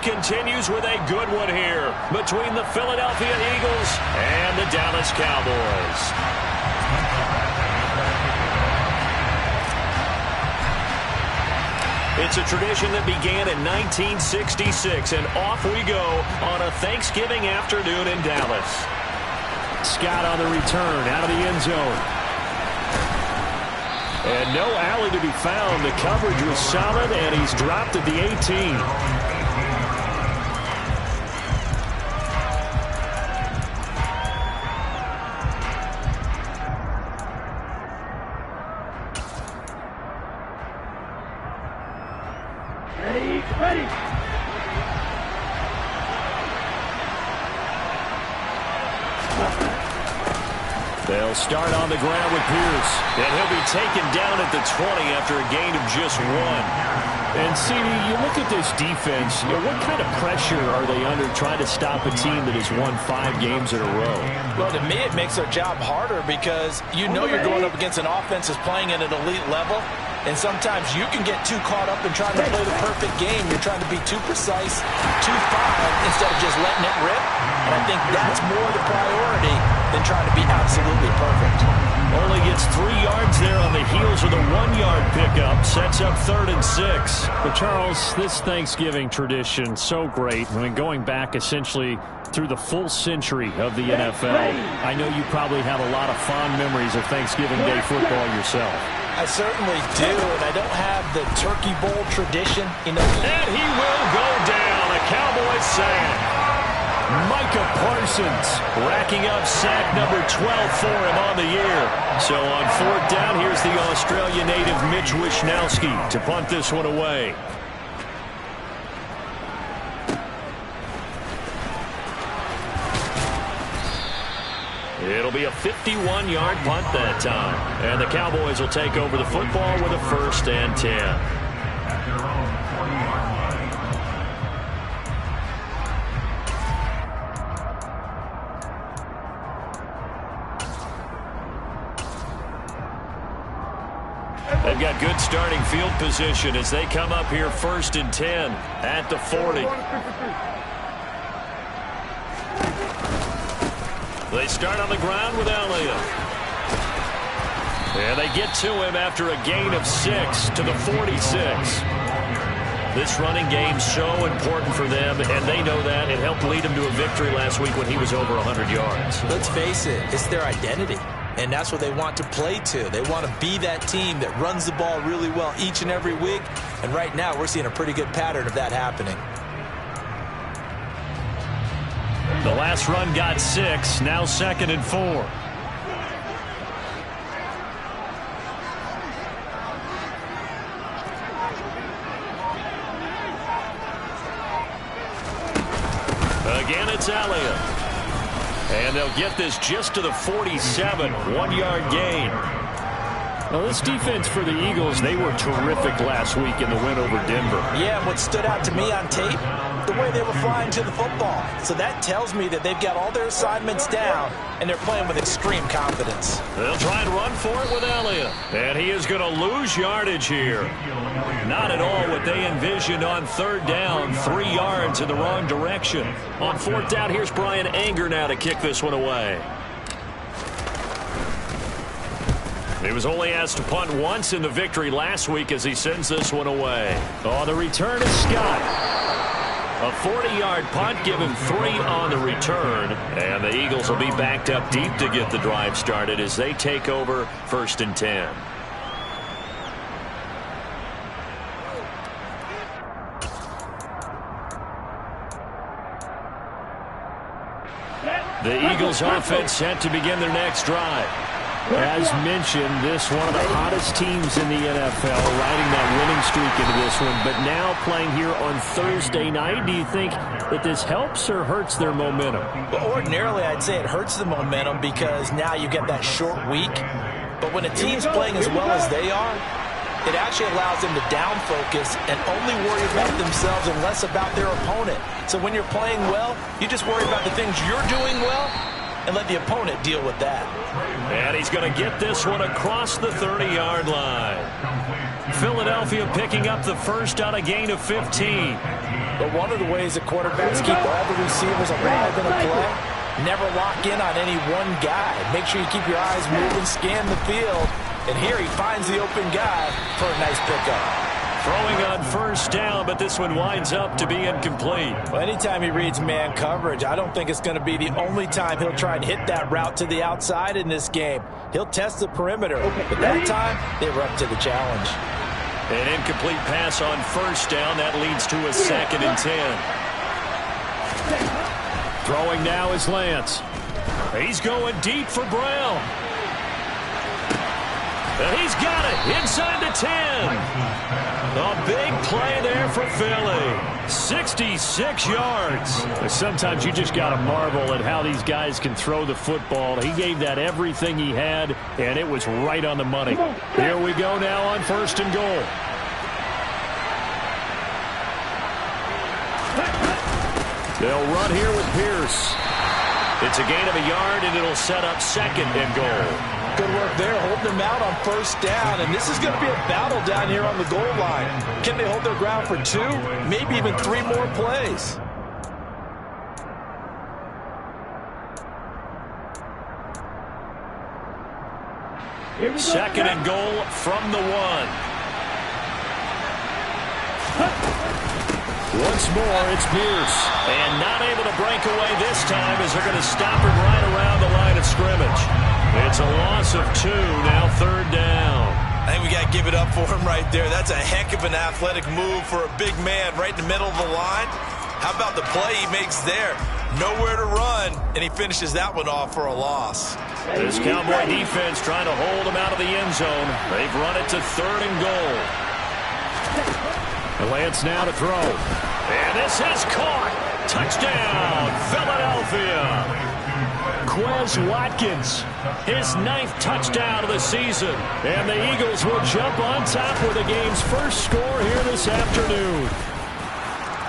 continues with a good one here between the Philadelphia Eagles and the Dallas Cowboys. It's a tradition that began in 1966, and off we go on a Thanksgiving afternoon in Dallas. Scott on the return out of the end zone. And no alley to be found. The coverage was solid, and he's dropped at the 18. They'll start on the ground with Pierce. And he'll be taken down at the 20 after a gain of just 1. And, CD, you look at this defense, what kind of pressure are they under trying to stop a team that has won 5 games in a row? Well, to me, it makes their job harder because you know you're going up against an offense that's playing at an elite level. And sometimes you can get too caught up in trying to play the perfect game. You're trying to be too precise, too fine, instead of just letting it rip. And I think that's more the priority than trying to be absolutely perfect. Only gets 3 yards there on the heels of the 1-yard pickup. Sets up 3rd and 6. But Charles, this Thanksgiving tradition, so great. I mean, going back essentially through the full century of the NFL. I know you probably have a lot of fond memories of Thanksgiving Day football yourself. I certainly do, and I don't have the Turkey Bowl tradition. And he will go down. A Cowboys sack. Micah Parsons racking up sack number 12 for him on the year. So on 4th down, here's the Australia native Mitch Wishnowsky to punt this one away. It'll be a 51-yard punt that time. And the Cowboys will take over the football with a 1st and 10. They've got good starting field position as they come up here 1st and 10 at the 40. They start on the ground with Elliott. And they get to him after a gain of 6 to the 46. This running game's so important for them, and they know that. It helped lead them to a victory last week when he was over 100 yards. Let's face it, it's their identity. And that's what they want to play to. They want to be that team that runs the ball really well each and every week. And right now, we're seeing a pretty good pattern of that happening. The last run got 6. Now 2nd and 4. Again, it's Elliott. And they'll get this just to the 47. 1-yard gain. Now, this defense for the Eagles, they were terrific last week in the win over Denver. Yeah, what stood out to me on tape, the way they were flying to the football. So that tells me that they've got all their assignments down, and they're playing with extreme confidence. They'll try and run for it with Elliott. And he is going to lose yardage here. Not at all what they envisioned on 3rd down. 3 yards in the wrong direction. On 4th down, here's Brian Anger now to kick this one away. He was only asked to punt once in the victory last week as he sends this one away. Oh, the return is Scott. A 40-yard punt, give him 3 on the return. And the Eagles will be backed up deep to get the drive started as they take over 1st and 10. The Eagles offense set to begin their next drive. As mentioned, this one of the hottest teams in the NFL, riding that winning streak into this one, but now playing here on Thursday night. Do you think that this helps or hurts their momentum? Well, ordinarily, I'd say it hurts the momentum because now you get that short week. But when a team's playing as well as they are, it actually allows them to down focus and only worry about themselves and less about their opponent. So when you're playing well, you just worry about the things you're doing well and let the opponent deal with that. And he's going to get this one across the 30-yard line. Philadelphia picking up the first on a gain of 15. But one of the ways that quarterbacks keep all the receivers alive in a play, never lock in on any one guy. Make sure you keep your eyes moving, scan the field. And here he finds the open guy for a nice pickup. Throwing on first down, but this one winds up to be incomplete. Well, anytime he reads man coverage, I don't think it's going to be the only time he'll try and hit that route to the outside in this game. He'll test the perimeter, but that time they were up to the challenge. An incomplete pass on first down. That leads to a 2nd and 10. Throwing now is Lance. He's going deep for Brown. And he's got it inside the 10. A big play there for Philly. 66 yards. Sometimes you just got to marvel at how these guys can throw the football. He gave that everything he had, and it was right on the money. Here we go now on 1st and goal. They'll run here with Pierce. It's a gain of a yard, and it'll set up 2nd and goal. Good work there, holding them out on first down. And this is going to be a battle down here on the goal line. Can they hold their ground for 2, maybe even 3 more plays? Second and goal from the 1. Once more, it's Pierce. And not able to break away this time as they're going to stop him right around the line of scrimmage. It's a loss of 2, now 3rd down. I think we got to give it up for him right there. That's a heck of an athletic move for a big man right in the middle of the line. How about the play he makes there? Nowhere to run, and he finishes that one off for a loss. This Cowboy defense trying to hold him out of the end zone. They've run it to 3rd and goal. Lance now to throw. And this is caught. Touchdown, Philadelphia. Quez Watkins, his 9th touchdown of the season. And the Eagles will jump on top with the game's first score here this afternoon.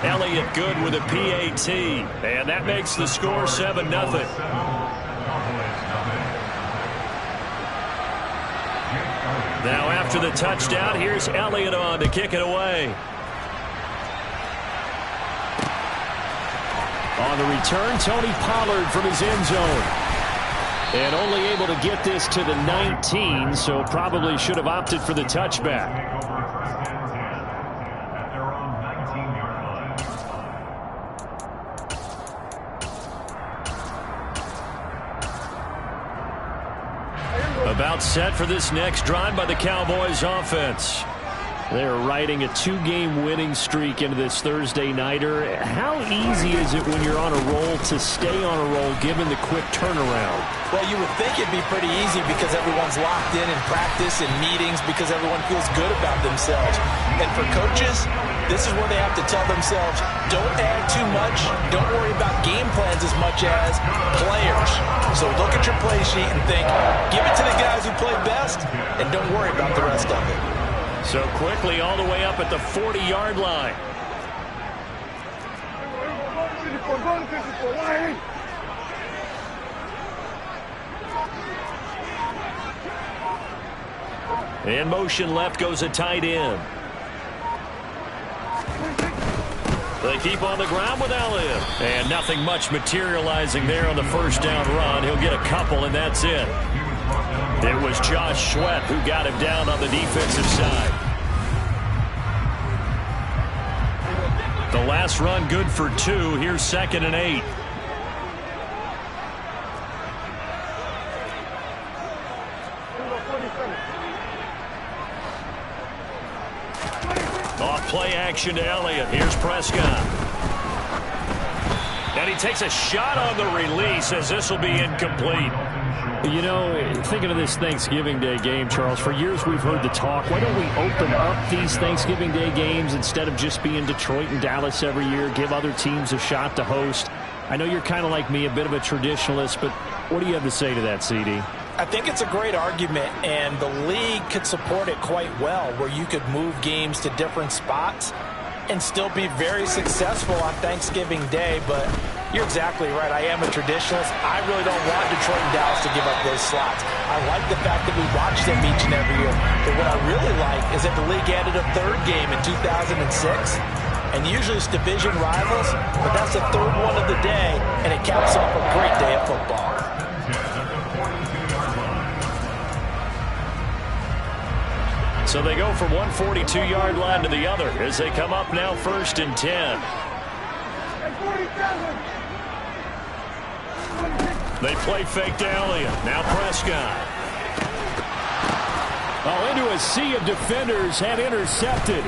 Elliott good with a PAT. And that makes the score 7-0. Now after the touchdown, here's Elliott on to kick it away. On the return, Tony Pollard from his end zone. And only able to get this to the 19, so probably should have opted for the touchback. About set for this next drive by the Cowboys offense. They're riding a 2-game winning streak into this Thursday nighter. How easy is it when you're on a roll to stay on a roll given the quick turnaround? Well, you would think it'd be pretty easy because everyone's locked in practice and meetings because everyone feels good about themselves. And for coaches, this is where they have to tell themselves, don't add too much, don't worry about game plans as much as players. So look at your play sheet and think, give it to the guys who play best, and don't worry about the rest of it. So quickly all the way up at the 40-yard line. In motion left goes a tight end. They keep on the ground with Elliott. And nothing much materializing there on the first down run. He'll get a couple, and that's it. It was Josh Sweat who got him down on the defensive side. The last run good for 2. Here's 2nd and 8. Off play action to Elliott. Here's Prescott. And he takes a shot on the release as this will be incomplete. You know, thinking of this Thanksgiving Day game, Charles, for years we've heard the talk, why don't we open up these Thanksgiving Day games instead of just being Detroit and Dallas every year, give other teams a shot to host? I know you're kind of like me, a bit of a traditionalist, but what do you have to say to that, CD? I think it's a great argument, and the league could support it quite well, where you could move games to different spots and still be very successful on Thanksgiving Day. But You're exactly right. I am a traditionalist. I really don't want Detroit and Dallas to give up those slots. I like the fact that we watch them each and every year. But what I really like is that the league added a third game in 2006. And usually it's division rivals, but that's the third one of the day, and it caps off a great day of football. So they go from one 42-yard line to the other as they come up now 1st and 10. They play fake to Elliott. Now Prescott. Oh, into a sea of defenders and intercepted.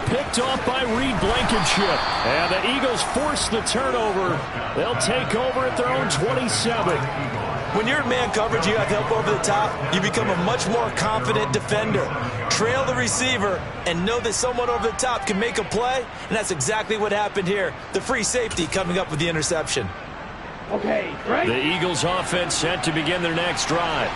Picked off by Reed Blankenship. And the Eagles force the turnover. They'll take over at their own 27. When you're in man coverage, you have help over the top. You become a much more confident defender. Trail the receiver and know that someone over the top can make a play, and that's exactly what happened here. The free safety coming up with the interception. Okay, right. The Eagles offense set to begin their next drive.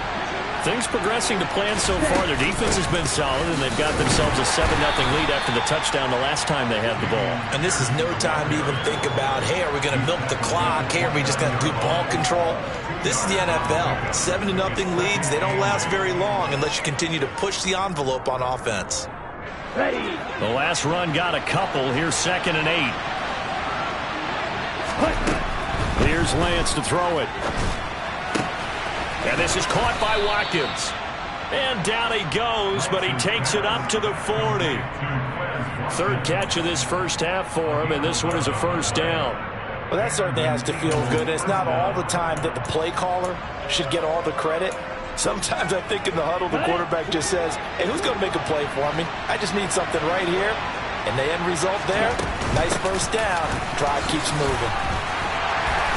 Things progressing to plan so far. Their defense has been solid, and they've got themselves a 7-0 lead after the touchdown the last time they had the ball. And this is no time to even think about, hey, are we going to milk the clock? Hey, are we just going to do ball control? This is the NFL. 7-0 leads, they don't last very long unless you continue to push the envelope on offense. Ready. The last run got a couple. Here's 2nd and 8. Here's Lance to throw it. And this is caught by Watkins. And down he goes, but he takes it up to the 40. Third catch of this first half for him, and this one is a 1st down. Well, that certainly has to feel good. It's not all the time that the play caller should get all the credit. Sometimes I think in the huddle, the quarterback just says, hey, who's going to make a play for me? I just need something right here. And the end result there, nice 1st down. Drive keeps moving.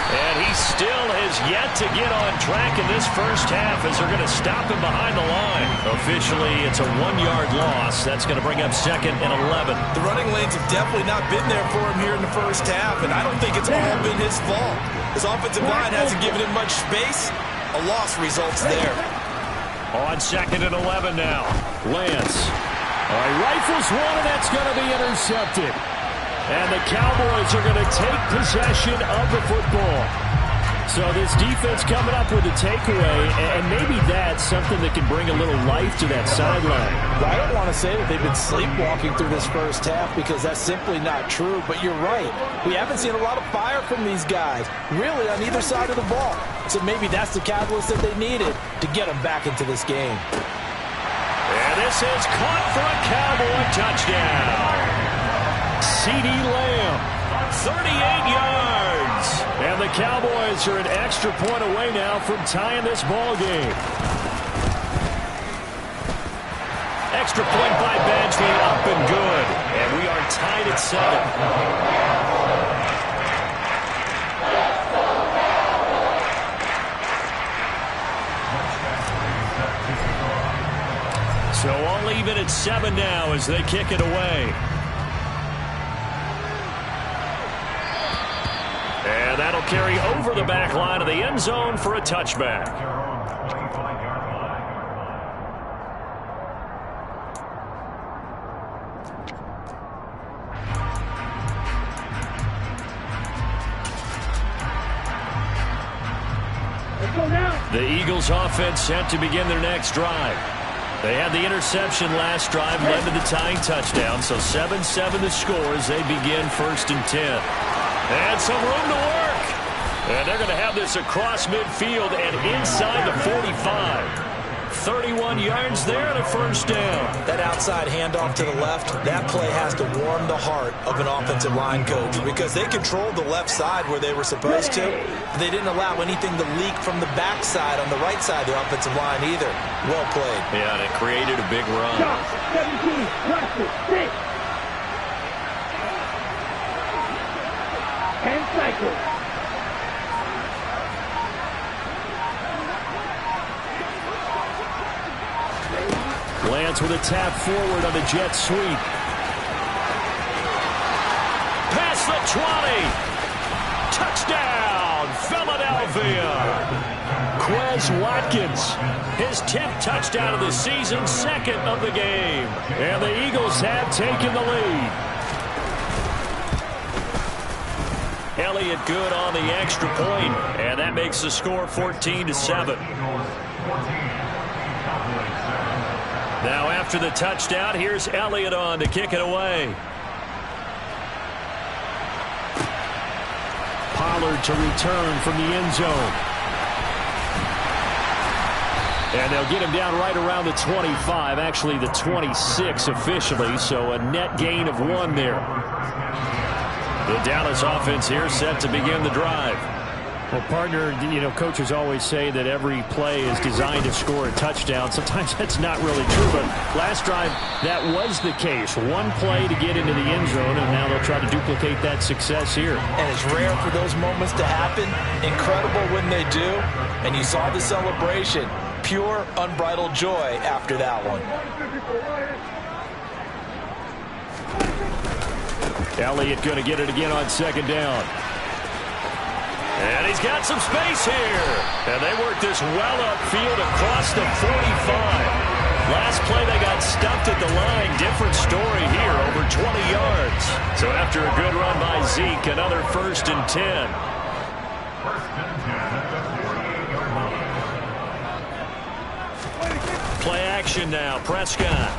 And he still has yet to get on track in this first half as they're going to stop him behind the line. Officially, it's a 1-yard loss. That's going to bring up 2nd and 11. The running lanes have definitely not been there for him here in the first half, and I don't think it's all been his fault. His offensive line hasn't given him much space. A loss results there. On 2nd and 11 now. Lance. All right, rifles one, and that's going to be intercepted. And the Cowboys are going to take possession of the football. So this defense coming up with a takeaway, and maybe that's something that can bring a little life to that sideline. I don't want to say that they've been sleepwalking through this first half because that's simply not true, but you're right. We haven't seen a lot of fire from these guys, really on either side of the ball. So maybe that's the catalyst that they needed to get them back into this game. And this is caught for a Cowboy touchdown. CeeDee Lamb, 38 yards. And the Cowboys are an extra point away now from tying this ball game. Extra point by Badgley, up and good. And we are tied at 7. So all even at 7 now as they kick it away. And that'll carry over the back line of the end zone for a touchback. The Eagles offense set to begin their next drive. They had the interception last drive, led to the tying touchdown. So 7-7 the score as they begin 1st and 10. And some room to work. And they're going to have this across midfield and inside the 45. 31 yards there and a 1st down. That outside handoff to the left, that play has to warm the heart of an offensive line coach because they controlled the left side where they were supposed to. They didn't allow anything to leak from the backside on the right side of the offensive line either. Well played. Yeah, and it created a big run. 17, practice, 6. 10 cycles. Lance with a tap forward on the jet sweep. Past the 20. Touchdown, Philadelphia. Quez Watkins, his 10th touchdown of the season, 2nd of the game. And the Eagles have taken the lead. Elliott good on the extra point, and that makes the score 14-7. Now after the touchdown, here's Elliott on to kick it away. Pollard to return from the end zone. And they'll get him down right around the 25, actually the 26 officially, so a net gain of 1 there. The Dallas offense here set to begin the drive. Well, partner, you know, coaches always say that every play is designed to score a touchdown. Sometimes that's not really true, but last drive, that was the case. 1 play to get into the end zone, and now they'll try to duplicate that success here. And it's rare for those moments to happen. Incredible when they do. And you saw the celebration. Pure, unbridled joy after that one. Elliott going to get it again on second down. And he's got some space here. And they work this well upfield across the 45. Last play they got stuffed at the line. Different story here, over 20 yards. So after a good run by Zeke, another 1st and 10. Play action now. Prescott.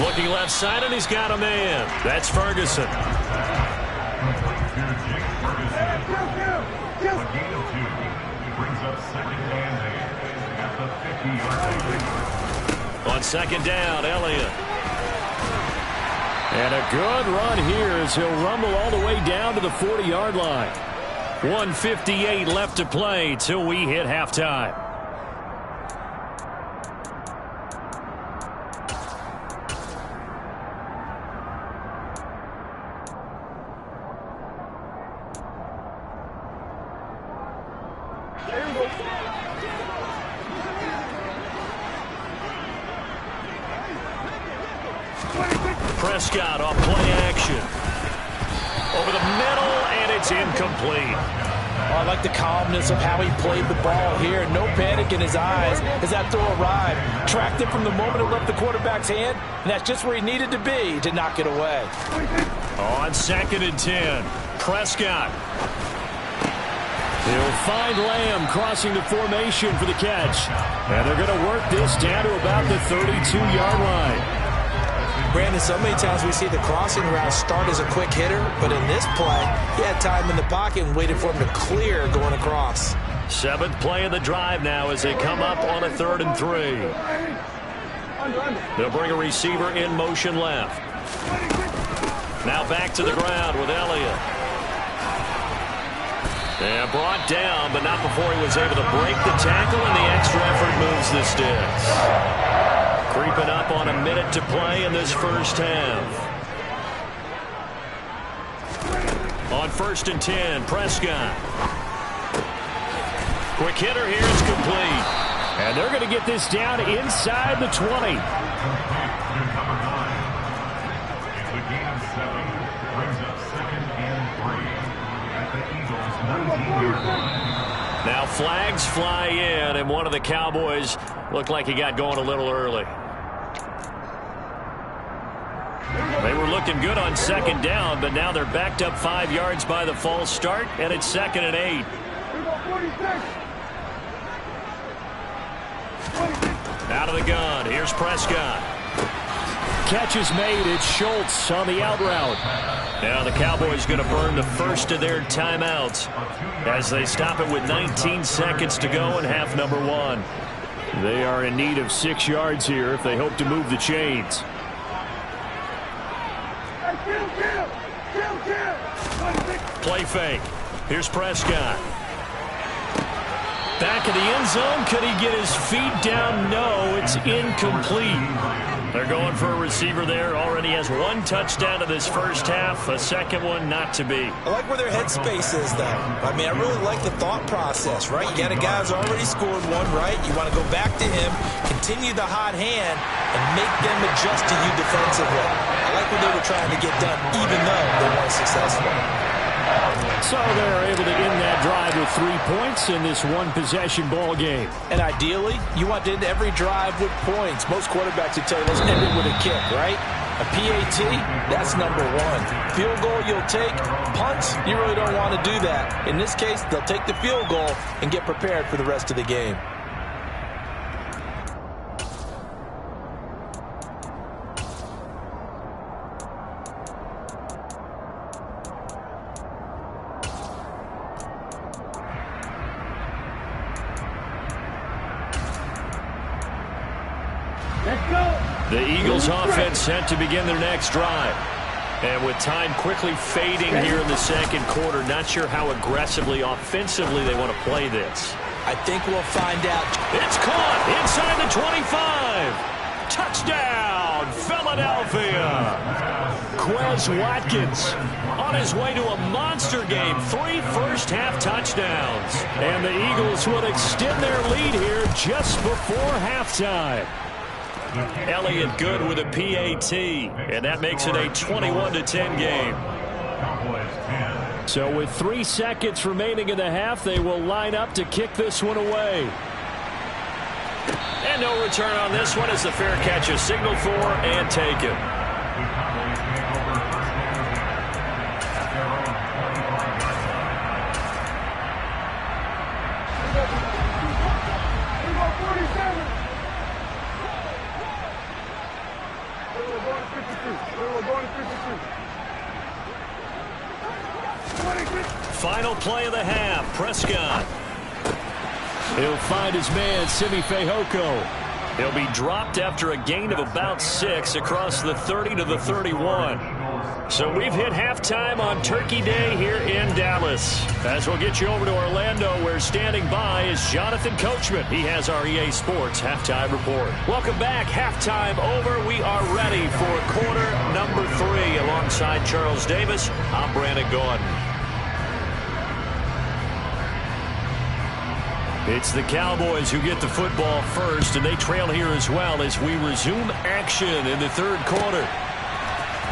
Looking left side, and he's got a man. That's Ferguson. On second down, Elliott. And a good run here as he'll rumble all the way down to the 40-yard line. 1:58 left to play till we hit halftime. Prescott off play action. Over the middle, and it's incomplete. Oh, I like the calmness of how he played the ball here. No panic in his eyes as that throw arrived. Tracked it from the moment it left the quarterback's hand, and that's just where he needed to be to knock it away. On 2nd and 10, Prescott. He'll find Lamb crossing the formation for the catch. And they're going to work this down to about the 32-yard line. Brandon, so many times we see the crossing route start as a quick hitter, but in this play, he had time in the pocket and waited for him to clear going across. 7th play of the drive now as they come up on a 3rd and 3. They'll bring a receiver in motion left. Now back to the ground with Elliott. And brought down, but not before he was able to break the tackle, and the extra effort moves the sticks. Creeping up on a minute to play in this first half. On 1st and 10, Prescott. Quick hitter here, it's complete. And they're going to get this down inside the 20. Now flags fly in, and one of the Cowboys looked like he got going a little early. They were looking good on second down, but now they're backed up 5 yards by the false start, and it's 2nd and 8. Out of the gun, here's Prescott. Catch is made. It's Schultz on the out route. Now the Cowboys going to burn the first of their timeouts as they stop it with 19 seconds to go in half number 1. They are in need of 6 yards here if they hope to move the chains. Play fake. Here's Prescott. Back of the end zone. Could he get his feet down? No, it's incomplete. They're going for a receiver there. Already has 1 touchdown in this first half. A second one not to be. I like where their headspace is, though. I mean, I really like the thought process, right? You got a guy who's already scored 1, right? You want to go back to him, continue the hot hand, and make them adjust to you defensively. I like what they were trying to get done, even though they weren't successful. So they're able to end that drive with 3 points in this one-possession ball game. And ideally, you want to end every drive with points. Most quarterbacks would tell you, let's end it with a kick, right? A PAT, that's number one. Field goal you'll take. Punts, you really don't want to do that. In this case, they'll take the field goal and get prepared for the rest of the game. The Eagles offense set to begin their next drive. And with time quickly fading here in the second quarter, not sure how aggressively, offensively they want to play this. I think we'll find out. It's caught inside the 25. Touchdown, Philadelphia. Quez Watkins on his way to a monster game. 3 first-half touchdowns. And the Eagles will extend their lead here just before halftime. Elliott good with a PAT, and that makes it a 21-10 game. So with 3 seconds remaining in the half, they will line up to kick this one away. And no return on this one as the fair catch is signaled for and taken. Final play of the half, Prescott. He'll find his man, Simi Fehoko. He'll be dropped after a gain of about 6 across the 30 to the 31. So we've hit halftime on Turkey Day here in Dallas. As we'll get you over to Orlando, where standing by is Jonathan Coachman. He has our EA Sports Halftime Report. Welcome back. Halftime over. We are ready for quarter number 3. Alongside Charles Davis, I'm Brandon Gordon. It's the Cowboys who get the football first, and they trail here as well as we resume action in the third quarter.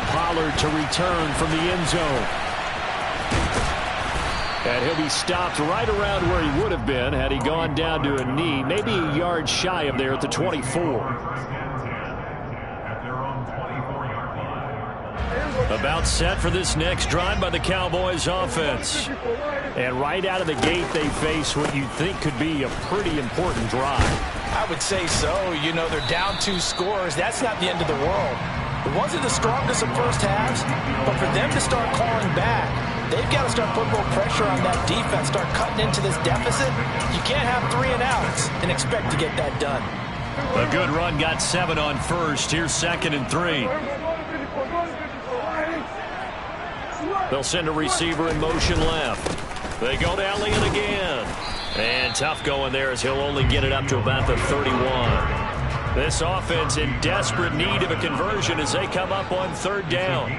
Pollard to return from the end zone. And he'll be stopped right around where he would have been had he gone down to a knee, maybe a yard shy of there at the 24. About set for this next drive by the Cowboys offense. And right out of the gate, they face what you'd think could be a pretty important drive. I would say so. You know, they're down 2 scores. That's not the end of the world. It wasn't the strongest of first halves, but for them to start clawing back, they've got to start putting more pressure on that defense, start cutting into this deficit. You can't have 3 and outs and expect to get that done. A good run got 7 on first. Here's 2nd and 3. They'll send a receiver in motion left. They go to Elliott again. And tough going there as he'll only get it up to about the 31. This offense in desperate need of a conversion as they come up on 3rd down.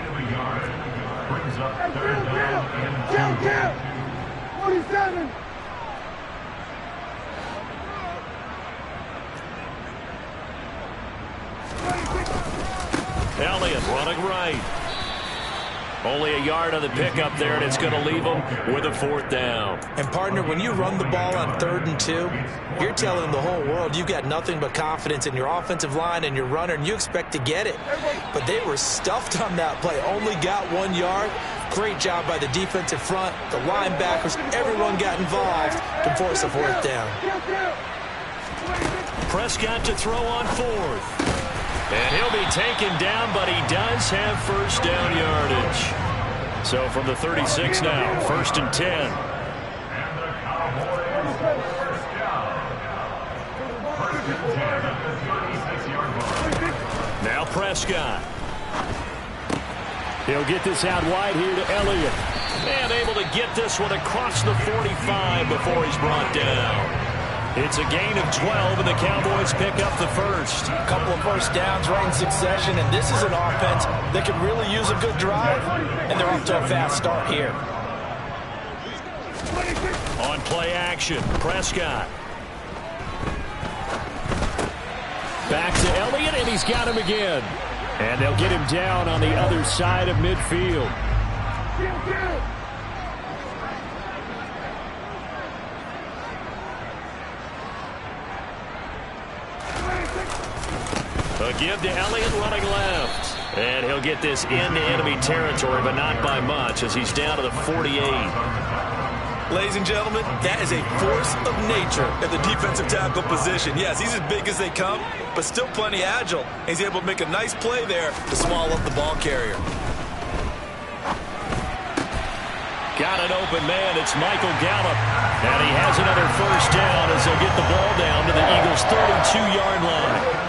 47. Elliott running right. Only a yard on the pickup there, and it's going to leave them with a 4th down. And, partner, when you run the ball on 3rd and 2, you're telling the whole world you've got nothing but confidence in your offensive line and your runner, and you expect to get it. But they were stuffed on that play, only got 1 yard. Great job by the defensive front, the linebackers, everyone got involved to force a 4th down. Prescott to throw on 4th. And he'll be taken down, but he does have 1st down yardage. So from the 36 now, 1st and 10. Now Prescott. He'll get this out wide here to Elliott. And able to get this one across the 45 before he's brought down. It's a gain of 12, and the Cowboys pick up the 1st. A couple of first downs right in succession, and this is an offense that could really use a good drive, and they're off to a fast start here. On play action, Prescott. Back to Elliott, and he's got him again. And they'll get him down on the other side of midfield. A give to Elliott running left. And he'll get this into enemy territory, but not by much, as he's down to the 48. Ladies and gentlemen, that is a force of nature at the defensive tackle position. Yes, he's as big as they come, but still plenty agile. He's able to make a nice play there to swallow up the ball carrier. Got an open man. It's Michael Gallup. And he has another first down as they'll get the ball down to the Eagles' 32-yard line.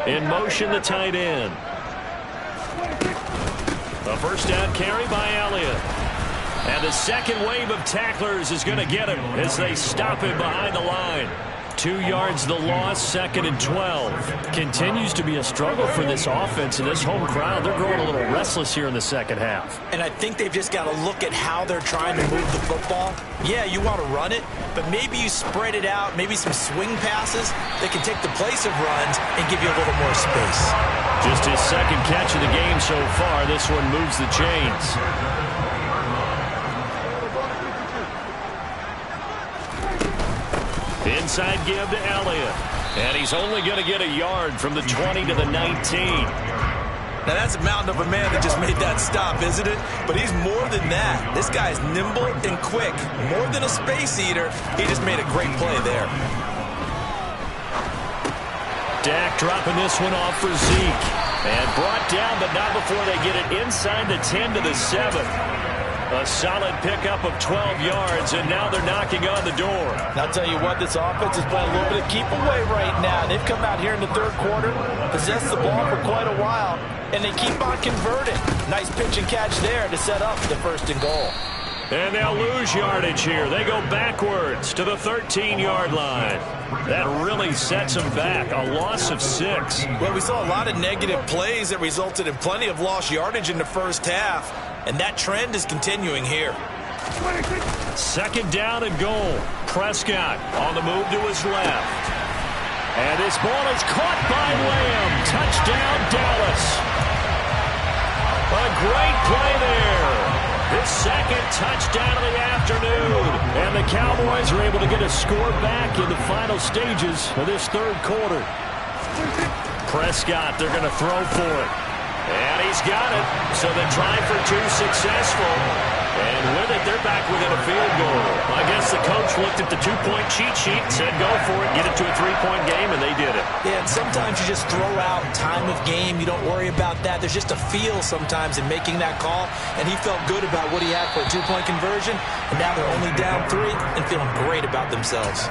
In motion, the tight end. A first down carry by Elliott. And the second wave of tacklers is going to get him as they stop him behind the line. 2 yards the loss, 2nd and 12. Continues to be a struggle for this offense and this home crowd. They're growing a little restless here in the second half. And I think they've just got to look at how they're trying to move the football. Yeah, you want to run it, but maybe you spread it out, maybe some swing passes that can take the place of runs and give you a little more space. Just his second catch of the game so far. This one moves the chains. Inside give to Elliott. And he's only going to get a yard from the 20 to the 19. Now, that's a mountain of a man that just made that stop, isn't it? But he's more than that. This guy's nimble and quick. More than a space eater, he just made a great play there. Dak dropping this one off for Zeke. And brought down, but not before they get it inside the 10 to the 7. A solid pickup of 12 yards, and now they're knocking on the door. And I'll tell you what, this offense is playing a little bit of keep away right now. They've come out here in the third quarter, possessed the ball for quite a while, and they keep on converting. Nice pitch and catch there to set up the 1st and goal. And they'll lose yardage here. They go backwards to the 13-yard line. That really sets them back. A loss of 6. Well, we saw a lot of negative plays that resulted in plenty of lost yardage in the first half. And that trend is continuing here. 2nd down and goal. Prescott on the move to his left. And this ball is caught by Lamb. Touchdown, Dallas. A great play there. His 2nd touchdown of the afternoon. And the Cowboys are able to get a score back in the final stages of this 3rd quarter. Prescott, they're going to throw for it. And he's got it. So the try for 2 successful. And with it, they're back within a field goal. I guess the coach looked at the 2-point cheat sheet and said, go for it, get it to a 3-point game, and they did it. Yeah, and sometimes you just throw out time of game. You don't worry about that. There's just a feel sometimes in making that call. And he felt good about what he had for a 2-point conversion. And now they're only down 3 and feeling great about themselves.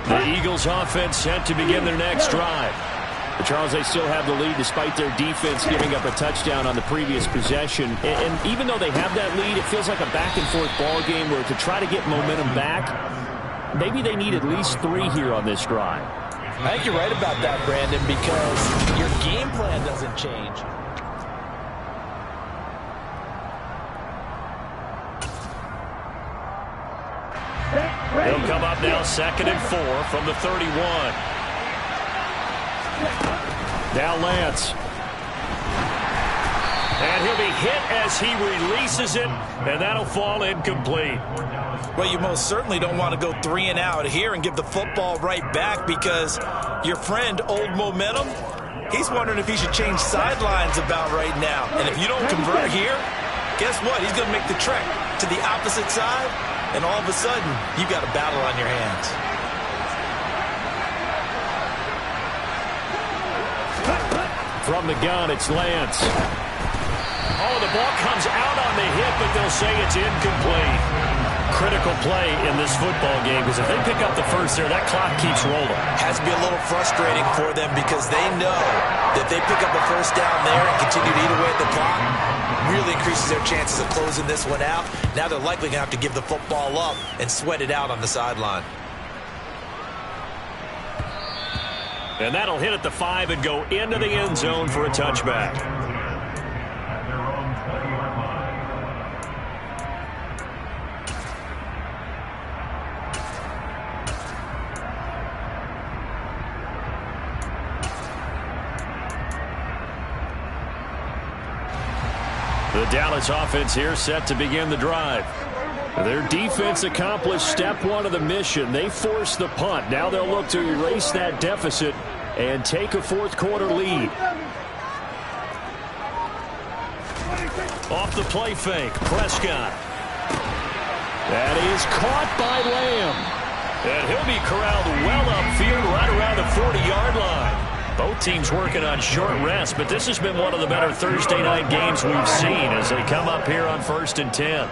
The Eagles offense set to begin their next drive. But Charles, they still have the lead despite their defense giving up a touchdown on the previous possession. And even though they have that lead, it feels like a back-and-forth ball game where to try to get momentum back, maybe they need at least 3 here on this drive. I think you're right about that, Brandon, because your game plan doesn't change. They'll come up now 2nd and 4 from the 31. Now Lance. And he'll be hit as he releases it, and that'll fall incomplete. Well, you most certainly don't want to go 3 and out here and give the football right back because your friend, Old Momentum, he's wondering if he should change sidelines about right now. And if you don't convert here, guess what? He's going to make the trek to the opposite side. And all of a sudden, you've got a battle on your hands. From the gun, it's Lance. Oh, the ball comes out on the hit, but they'll say it's incomplete. Critical play in this football game because if they pick up the first there, that clock keeps rolling. Has to be a little frustrating for them because they know that they pick up a first down there and continue to eat away at the clock, really increases their chances of closing this one out. Now they're likely going to have to give the football up and sweat it out on the sideline. And that'll hit at the 5 and go into the end zone for a touchback. The Dallas offense here set to begin the drive. Their defense accomplished step one of the mission. They forced the punt. Now they'll look to erase that deficit and take a fourth quarter lead. Off the play fake, Prescott. That is caught by Lamb. And he'll be corralled well upfield right around the 40-yard line. Both teams working on short rest, but this has been one of the better Thursday night games we've seen as they come up here on 1st and 10.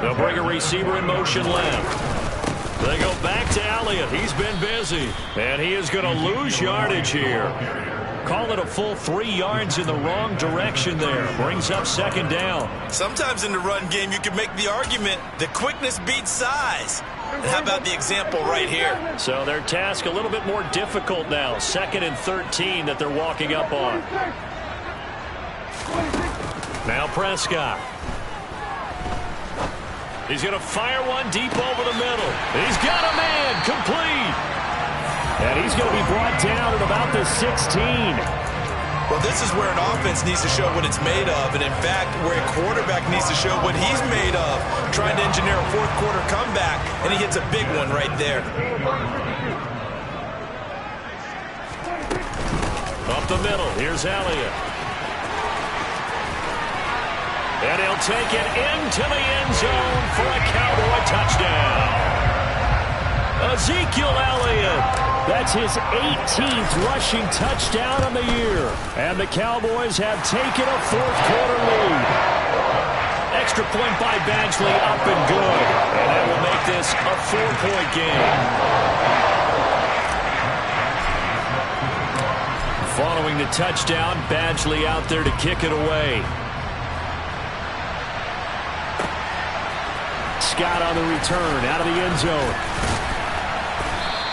They'll bring a receiver in motion left. They go back to Elliott. He's been busy. And he is going to lose yardage here. Call it a full 3 yards in the wrong direction there. Brings up 2nd down. Sometimes in the run game you can make the argument that quickness beats size. And how about the example right here? So their task a little bit more difficult now. 2nd and 13 that they're walking up on. Now Prescott. He's going to fire one deep over the middle. He's got a man complete. And he's going to be brought down at about the 16. Well, this is where an offense needs to show what it's made of. And in fact, where a quarterback needs to show what he's made of. Trying to engineer a fourth quarter comeback. And he hits a big one right there. Up the middle. Here's Elliott. And he'll take it into the end zone for a Cowboy touchdown. Ezekiel Elliott. That's his 18th rushing touchdown on the year. And the Cowboys have taken a fourth quarter lead. Extra point by Badgley, up and good. And that will make this a 4-point game. Following the touchdown, Badgley out there to kick it away. Scott on the return, out of the end zone.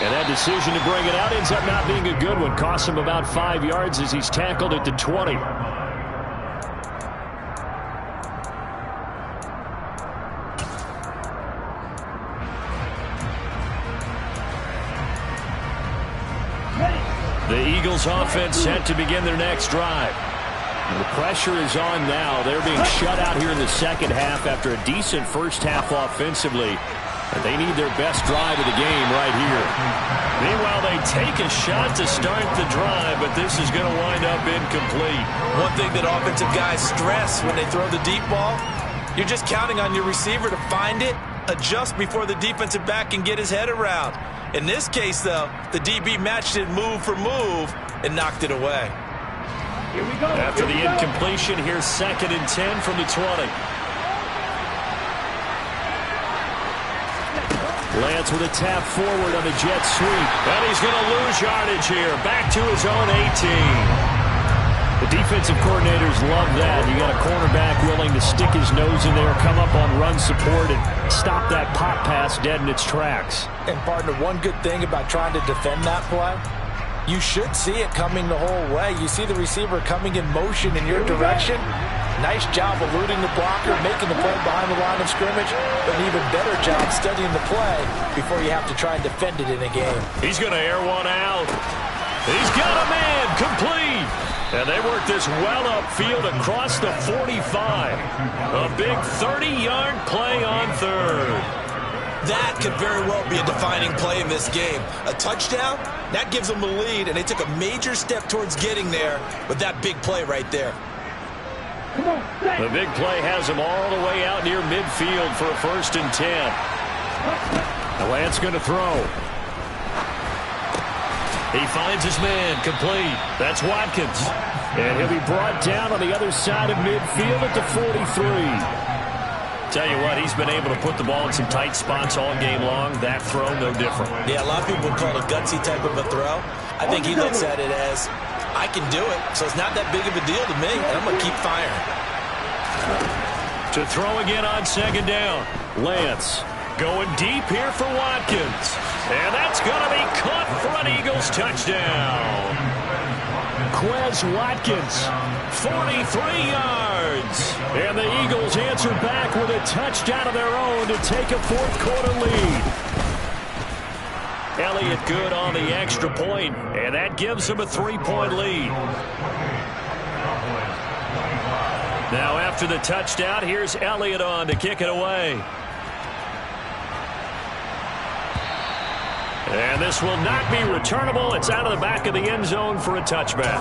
And that decision to bring it out ends up not being a good one. Costs him about 5 yards as he's tackled at the 20. The Eagles offense set to begin their next drive. The pressure is on now. They're being shut out here in the second half after a decent first half offensively. And they need their best drive of the game right here. Meanwhile, they take a shot to start the drive, but this is going to wind up incomplete. One thing that offensive guys stress when they throw the deep ball, you're just counting on your receiver to find it, adjust before the defensive back can get his head around. In this case, though, the DB matched it move for move and knocked it away. Here we go. After the incompletion, here's 2nd and 10 from the 20. Lance with a tap forward on the jet sweep. And he's going to lose yardage here. Back to his own 18. The defensive coordinators love that. You got a cornerback willing to stick his nose in there, come up on run support, and stop that pop pass dead in its tracks. And, partner, one good thing about trying to defend that play, you should see it coming the whole way. You see the receiver coming in motion in your direction. Nice job eluding the blocker, making the play behind the line of scrimmage, but an even better job studying the play before you have to try and defend it in a game. He's going to air one out. He's got a man complete. And they work this well upfield across the 45. A big 30-yard play on third. That could very well be a defining play in this game. A touchdown, that gives them the lead, and they took a major step towards getting there with that big play right there. The big play has him all the way out near midfield for a 1st and 10. Lance going to throw. He finds his man complete. That's Watkins. And he'll be brought down on the other side of midfield at the 43. Tell you what, he's been able to put the ball in some tight spots all game long. That throw, no different. Yeah, a lot of people call it a gutsy type of a throw. I think he looks at it as, I can do it, so it's not that big of a deal to me, and I'm going to keep firing. To throw again on 2nd down. Lance going deep here for Watkins. And that's going to be caught for an Eagles touchdown. Quez Watkins, 43 yards. And the Eagles answer back with a touchdown of their own to take a fourth quarter lead. Elliott good on the extra point, and that gives him a 3-point lead. Now after the touchdown, here's Elliott on to kick it away. And this will not be returnable. It's out of the back of the end zone for a touchback.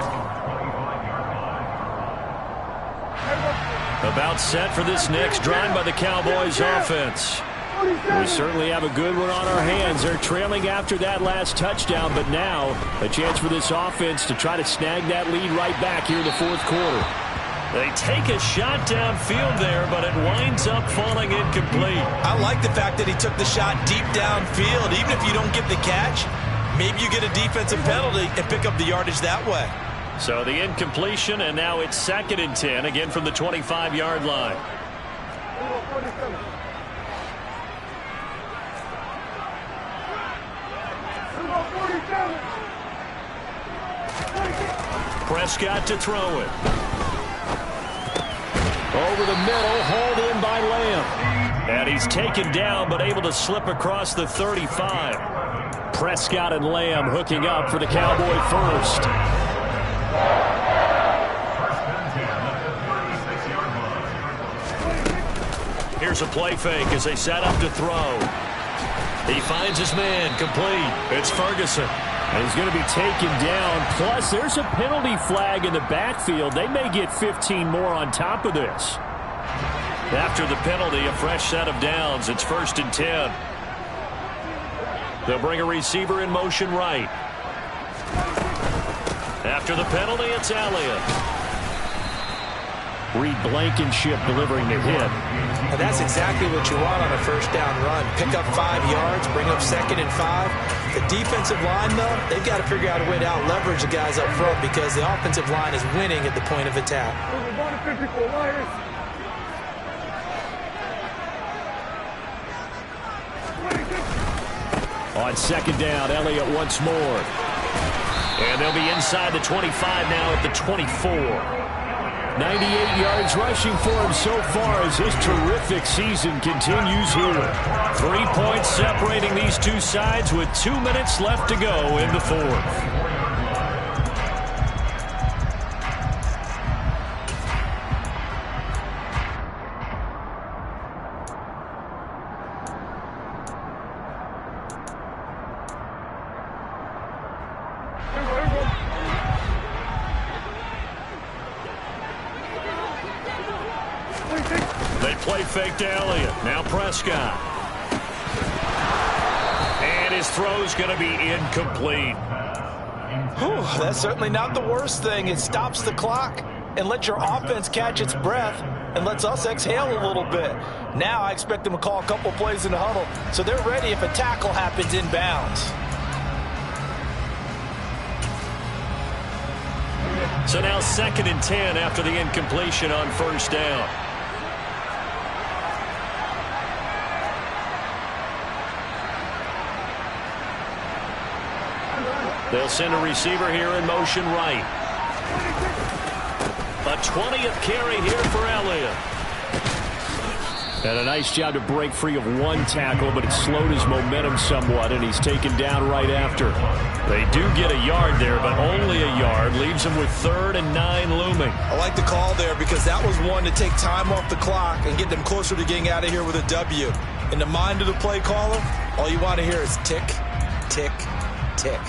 About set for this next drive by the Cowboys offense. We certainly have a good one on our hands. They're trailing after that last touchdown, but now a chance for this offense to try to snag that lead right back here in the fourth quarter. They take a shot downfield there, but it winds up falling incomplete. I like the fact that he took the shot deep downfield. Even if you don't get the catch, maybe you get a defensive penalty and pick up the yardage that way. So the incompletion, and now it's 2nd and 10, again from the 25-yard line. Prescott to throw it. Over the middle, hauled in by Lamb. And he's taken down, but able to slip across the 35. Prescott and Lamb hooking up for the Cowboy first. Here's a play fake as they set up to throw. He finds his man, complete. It's Ferguson. And he's going to be taken down. Plus, there's a penalty flag in the backfield. They may get 15 more on top of this. After the penalty, a fresh set of downs. It's 1st and 10. They'll bring a receiver in motion right. After the penalty, it's Elliott. Reed Blankenship delivering the hit. And that's exactly what you want on a first down run. Pick up 5 yards, bring up 2nd and 5. The defensive line, though, they've got to figure out a way to out-leverage the guys up front because the offensive line is winning at the point of attack. On 2nd down, Elliott once more. And they'll be inside the 25 now at the 24. 98 yards rushing for him so far as his terrific season continues here. 3 points separating these two sides with 2 minutes left to go in the fourth. Play fake to Elliott. Now Prescott. And his throw's going to be incomplete. Whew, that's certainly not the worst thing. It stops the clock and lets your offense catch its breath and lets us exhale a little bit. Now I expect them to call a couple plays in the huddle so they're ready if a tackle happens inbounds. So now 2nd and 10 after the incompletion on first down. They'll send a receiver here in motion right. A 20th carry here for Elliott. And a nice job to break free of one tackle, but it slowed his momentum somewhat, and he's taken down right after. They do get a yard there, but only a yard. Leaves them with 3rd and 9 looming. I like the call there because that was one to take time off the clock and get them closer to getting out of here with a W. In the mind of the play caller, all you want to hear is tick, tick, tick.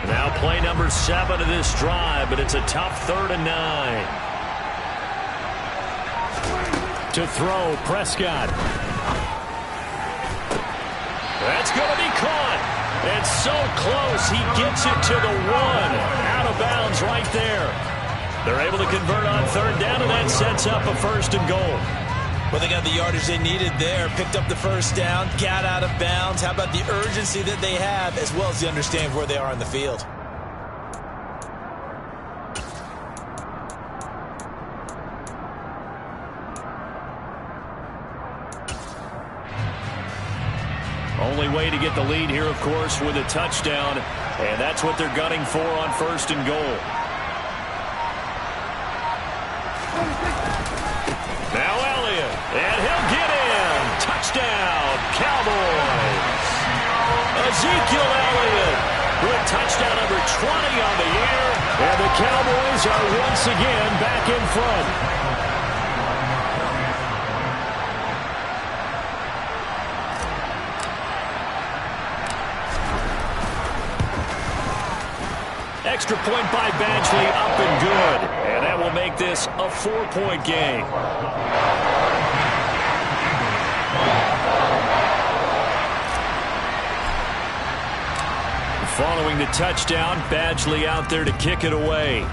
Now play number 7 of this drive, but it's a tough 3rd and 9. To throw, Prescott. That's going to be caught. And so close, he gets it to the 1. Out of bounds right there. They're able to convert on 3rd down, and that sets up a 1st and goal. Well, they got the yardage they needed there. Picked up the first down, got out of bounds. How about the urgency that they have, as well as the understanding where they are in the field? Only way to get the lead here, of course, with a touchdown. And that's what they're gunning for on 1st and goal. Now Elliott, and he'll get in. Touchdown, Cowboys. Ezekiel Elliott with touchdown number And the Cowboys are once again back in front. Extra point by Badgley, up and good. And that will make this a 4-point game. Following the touchdown, Badgley out there to kick it away.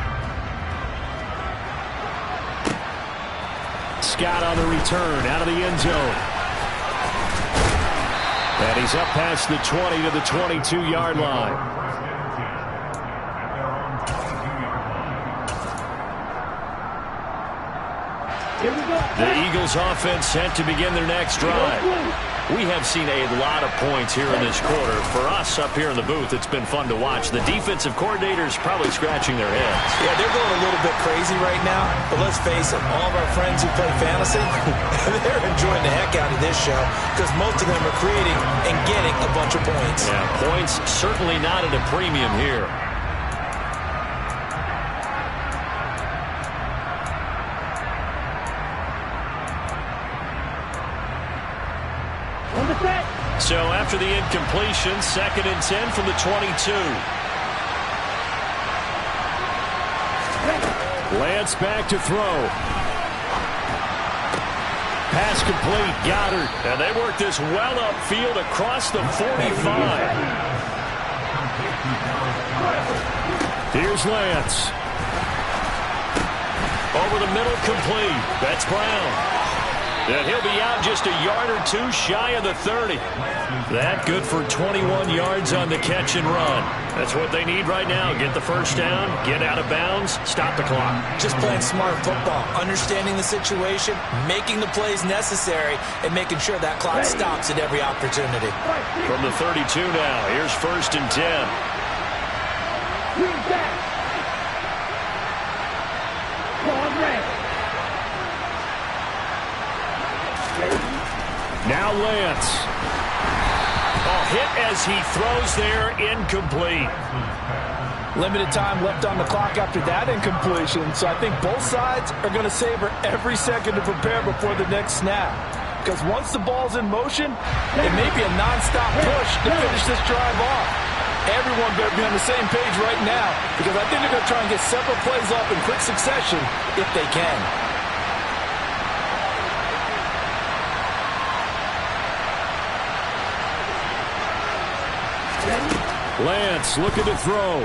Scott on the return, out of the end zone. And he's up past the 20 to the 22-yard line. The Eagles offense set to begin their next drive. We have seen a lot of points here in this quarter. For us up here in the booth, it's been fun to watch. The defensive coordinators probably scratching their heads. Yeah, they're going a little bit crazy right now. But let's face it, all of our friends who play fantasy, they're enjoying the heck out of this show because most of them are creating and getting a bunch of points. Yeah, points certainly not at a premium here. So after the incompletion, 2nd and 10 from the 22. Lance back to throw. Pass complete, Goddard. And they work this well upfield across the 45. Here's Lance. Over the middle, complete. That's Brown. And he'll be out just a yard or two shy of the 30. That good for 21 yards on the catch and run. That's what they need right now. Get the first down, get out of bounds, stop the clock. Just playing smart football, understanding the situation, making the plays necessary, and making sure that clock stops at every opportunity. From the 32 now, here's 1st and 10. Now Lance. Hit as he throws there, incomplete. Limited time left on the clock after that incompletion, so I think both sides are going to savor every second to prepare before the next snap. Because once the ball's in motion, it may be a non-stop push to finish this drive off. Everyone better be on the same page right now because I think they're going to try and get several plays off in quick succession if they can. Lance looking to throw.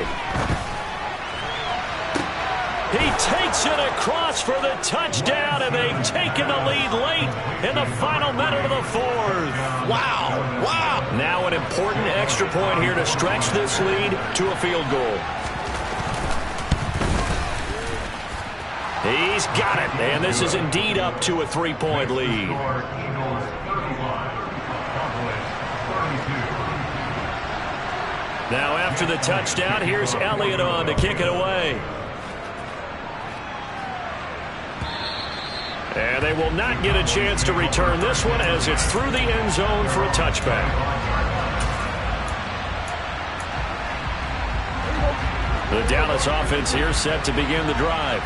He takes it across for the touchdown, and they've taken the lead late in the final minute of the 4th. Wow, wow. Now an important extra point here to stretch this lead to a field goal. He's got it, and this is indeed up to a 3-point lead. Now after the touchdown, here's Elliott on to kick it away. And they will not get a chance to return this one as it's through the end zone for a touchback. The Dallas offense here set to begin the drive.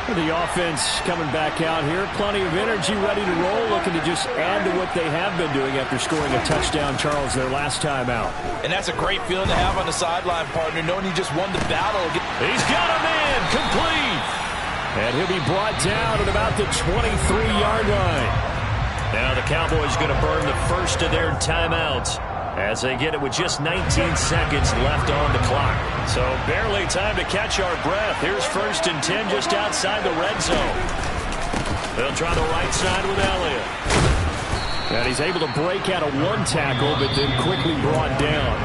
The offense coming back out here. Plenty of energy, ready to roll, looking to just add to what they have been doing after scoring a touchdown, Charles, their last time out. And that's a great feeling to have on the sideline, partner, knowing you just won the battle. He's got a man, complete. And he'll be brought down at about the 23-yard line. Now the Cowboys going to burn the first of their timeouts as they get it with just 19 seconds left on the clock. So barely time to catch our breath. Here's 1st and 10 just outside the red zone. They'll try the right side with Elliott. And he's able to break out of one tackle, but then quickly brought down.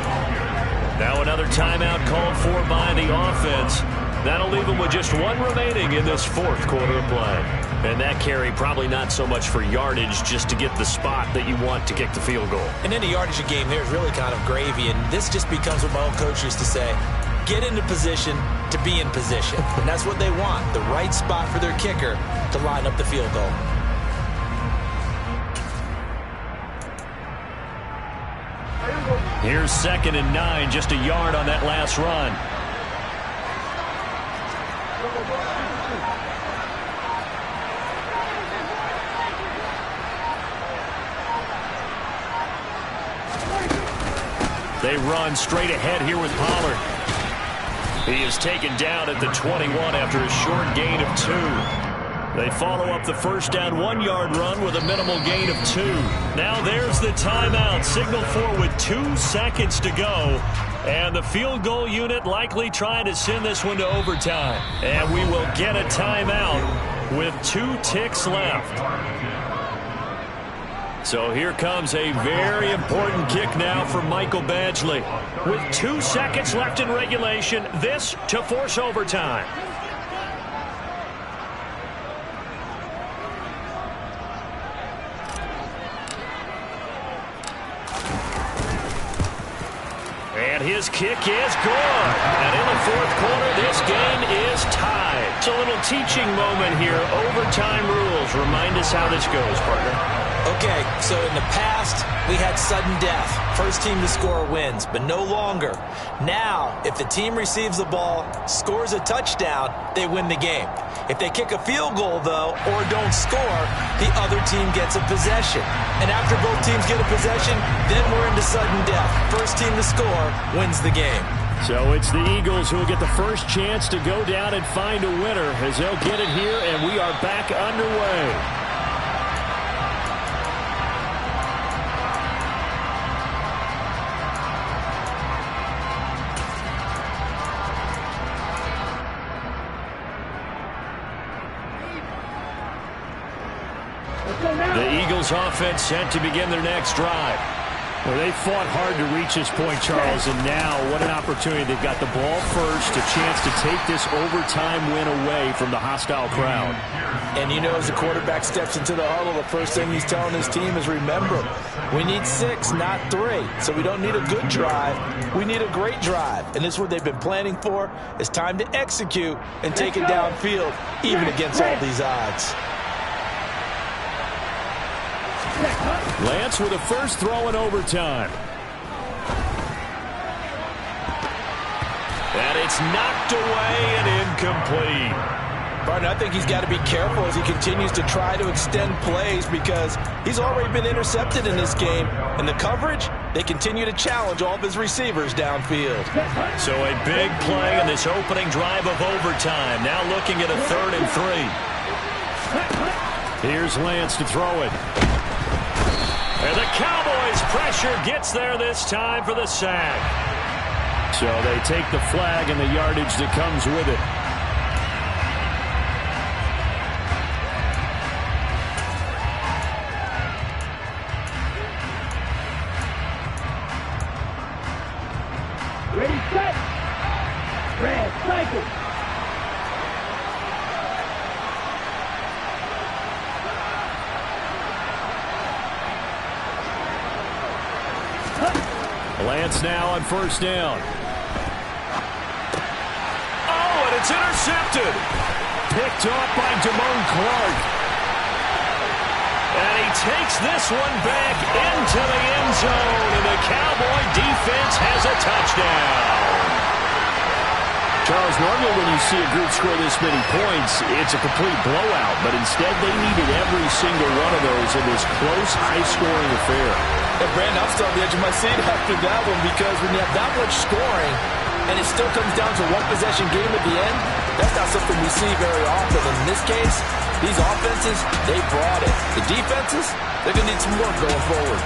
Now another timeout called for by the offense. That'll leave them with just one remaining in this 4th quarter of play. And that carry probably not so much for yardage, just to get the spot that you want to kick the field goal. And any yardage game here is really kind of gravy, and this just becomes what my old coach used to say, get into position to be in position. And that's what they want, the right spot for their kicker to line up the field goal. Here's 2nd and 9, just a yard on that last run. They run straight ahead here with Pollard. He is taken down at the 21 after a short gain of 2. They follow up the first down 1-yard run with a minimal gain of 2. Now there's the timeout signaled for with 2 seconds to go. And the field goal unit likely trying to send this one to overtime. And we will get a timeout with 2 ticks left. So here comes a very important kick now for Michael Badgley. With 2 seconds left in regulation, this to force overtime. And his kick is good. And in the fourth quarter, this game is tied. It's a little teaching moment here. Overtime rules. Remind us how this goes, partner. Okay, so in the past, we had sudden death. First team to score wins, but no longer. Now, if the team receives the ball, scores a touchdown, they win the game. If they kick a field goal, though, or don't score, the other team gets a possession. And after both teams get a possession, then we're into sudden death. First team to score wins the game. So it's the Eagles who will get the first chance to go down and find a winner as they'll get it here, and we are back underway. The Eagles offense set to begin their next drive. Well, they fought hard to reach this point, Charles, and now what an opportunity. They've got the ball first, a chance to take this overtime win away from the hostile crowd. And you know, as the quarterback steps into the huddle, the first thing he's telling his team is, remember, we need 6, not 3. So we don't need a good drive. We need a great drive. And this is what they've been planning for. It's time to execute and take it downfield, even against all these odds. Lance with a first throw in overtime. And it's knocked away and incomplete. Barton, I think he's got to be careful as he continues to try to extend plays because he's already been intercepted in this game. And the coverage, they continue to challenge all of his receivers downfield. So a big play in this opening drive of overtime. Now looking at a 3rd and 3. Here's Lance to throw it. And the Cowboys' pressure gets there this time for the sack. So they take the flag and the yardage that comes with it. Ready, set. Red, cycle. Lance now on first down. Oh, and it's intercepted. Picked off by Damone Clark. And he takes this one back into the end zone, and the Cowboy defense has a touchdown. Charles, normally when you see a group score this many points, it's a complete blowout, but instead they needed every single one of those in this close, high-scoring affair. And Brandon, I'm still on the edge of my seat after that one because when you have that much scoring and it still comes down to one possession game at the end, that's not something we see very often. In this case, these offenses, they brought it. The defenses, they're going to need some work going forward.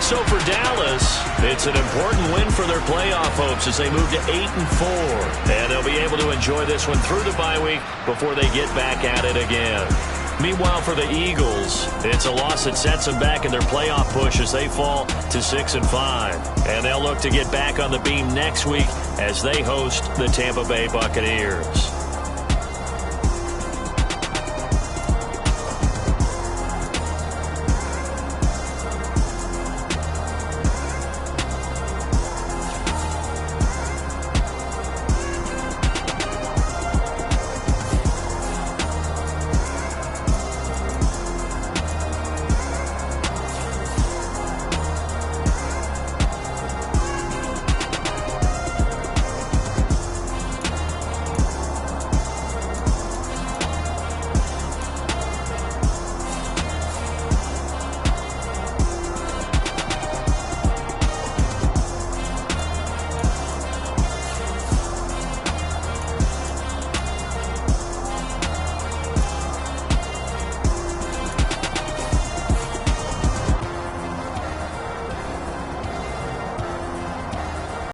So for Dallas, it's an important win for their playoff hopes as they move to 8-4. And they'll be able to enjoy this one through the bye week before they get back at it again. Meanwhile, for the Eagles, it's a loss that sets them back in their playoff push as they fall to 6-5. And they'll look to get back on the beam next week as they host the Tampa Bay Buccaneers.